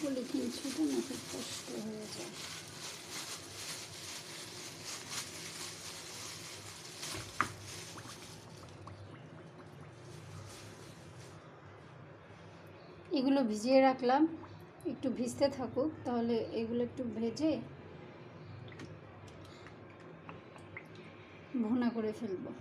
Polythene ছোটো না, খুব কষ্ট হয়ে যায়। এগুলো ভিজিয়ে রাখলাম, একটু ভিজতে থাকুক, তাহলে এগুলো একটু ভেজে ভুনা করে ফেলবো।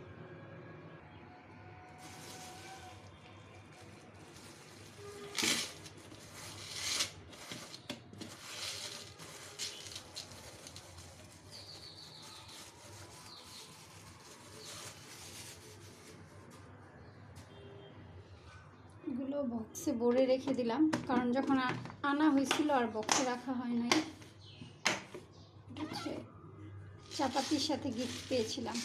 এগুলো বক্সে ভরে রেখে দিলাম, কারণ যখন আনা হয়েছিল আর বক্সে রাখা হয় নাই। হচ্ছে চাপাতির সাথে গিফট পেয়েছিলাম।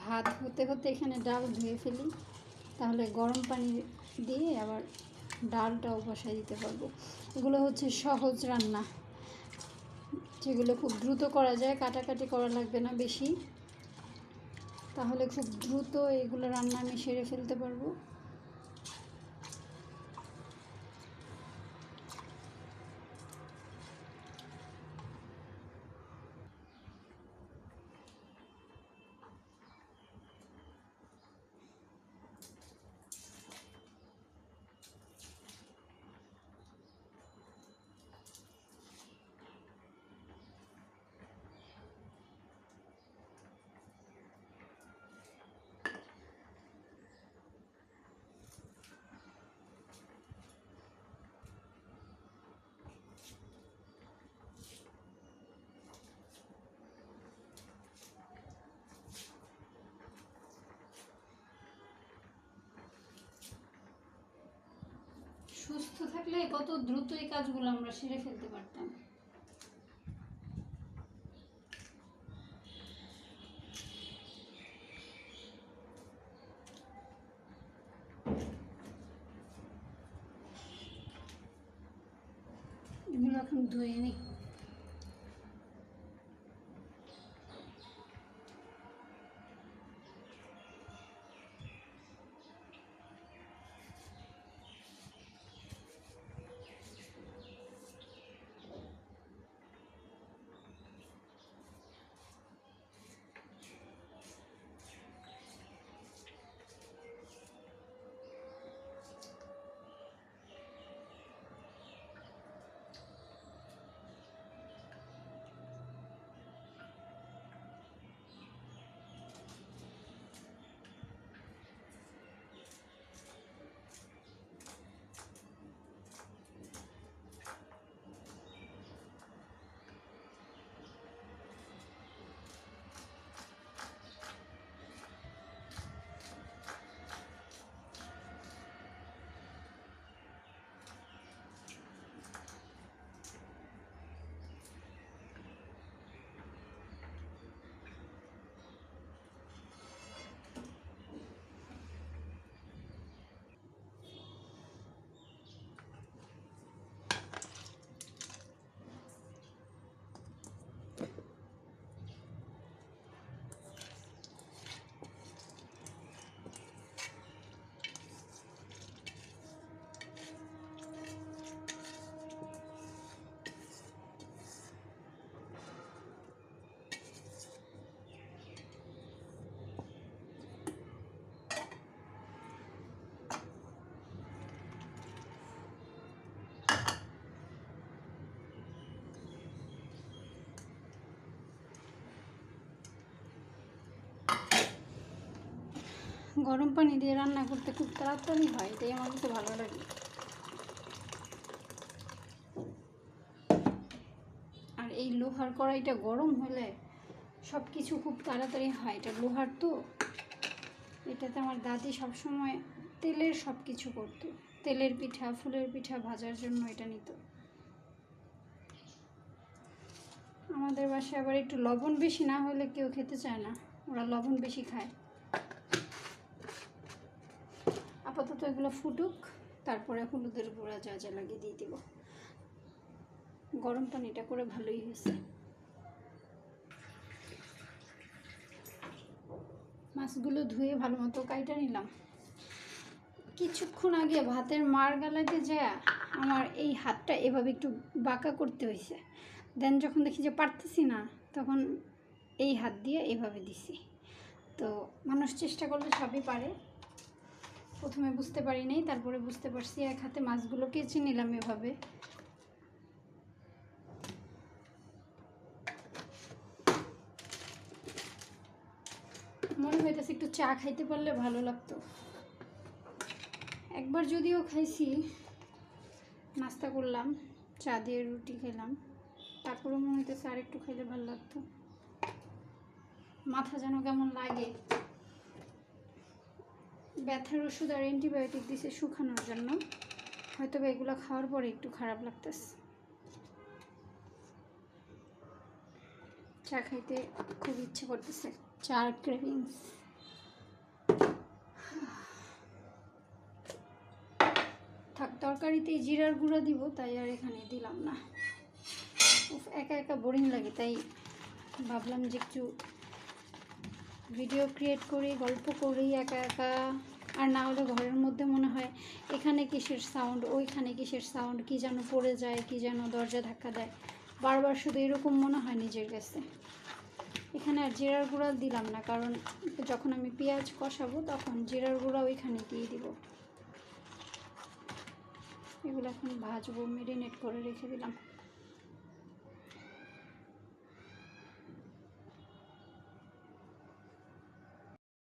ভাত হতে হতে এখানে ডাল ধুয়ে ফেলি, তাহলে গরম পানি দিয়ে আবার ডালটাও বসাই দিতে পারবো। এগুলো হচ্ছে সহজ রান্না, যেগুলো খুব দ্রুত করা যায়, কাটাকাটি করা লাগবে না বেশি, তাহলে খুব দ্রুত এগুলো রান্না আমি সেরে ফেলতে পারবো। সুস্থ থাকলে কত দ্রুত এই কাজগুলো আমরা সেরে ফেলতে পারতাম। এগুলো এখন ধুয়ে নিই। গরম পানি দিয়ে রান্না করতে খুব তাড়াতাড়ি হয়, এটাই আমার কাছে ভালো লাগে। আর এই লোহার কড়াইটা গরম হলে সব কিছু খুব তাড়াতাড়ি হয়, এটা লোহার তো। এটাতে আমার দাদি সবসময় তেলের সব কিছু করতো, তেলের পিঠা, ফুলের পিঠা ভাজার জন্য এটা নিত। আমাদের বাসায় আবার একটু লবণ বেশি না হলে কেউ খেতে চায় না, ওরা লবণ বেশি খায়। আপাতত এগুলো ফুটুক, তারপরে হলুদের গুঁড়া যা যা লাগিয়ে দিয়ে দিব। গরম পানিটা করে ভালোই হয়েছে। মাছগুলো ধুয়ে ভালো মতো কাইটা নিলাম। কিছুক্ষণ আগে ভাতের মার গালাতে যায় আমার এই হাতটা এভাবে একটু বাঁকা করতে হয়েছে। দেন যখন দেখি যে পারতেছি না, তখন এই হাত দিয়ে এভাবে দিছি। তো মানুষ চেষ্টা করলে সবই পারে। প্রথমে বুঝতে পারি নাই, তারপরে বুঝতে পারছি। এক হাতে মাছগুলো কেচে নিলাম এভাবে। মনে হইতেছে একটু চা খাইতে পারলে ভালো লাগতো। একবার যদিও খাইছি, নাস্তা করলাম, চা দিয়ে রুটি খেলাম, তারপরে মনে হইতেছে আর একটু খাইলে ভালো লাগতো। মাথা যেন কেমন লাগে। ব্যথার ওষুধ আর অ্যান্টিবায়োটিক দিছে শুকানোর জন্য, হয়তো বা এগুলো খাওয়ার পরে একটু খারাপ লাগতেছে। চা খাইতে খুব ইচ্ছে করতেছে, চার ক্রেভিংস। থাক, তরকারিতে জিরার গুঁড়া দিব, তাই আর এখানে দিলাম না। একা একা বোরিং লাগে, তাই ভাবলাম যে একটু ভিডিও ক্রিয়েট করি, গল্প করি একা একা। আর না হলে ঘরের মধ্যে মনে হয় এখানে কিসের সাউন্ড, ওইখানে কিসের সাউন্ড, কি যেন পড়ে যায়, কি যেন দরজা ধাক্কা দেয়, বারবার শুধু এরকম মনে হয় নিজের কাছে। এখানে আর জিরার গুঁড়া দিলাম না, কারণ যখন আমি পেঁয়াজ কষাবো তখন জিরার গুঁড়া ওইখানে দিয়ে দিব। এগুলো এখন ভাজবো, মেরিনেট করে রেখে দিলাম।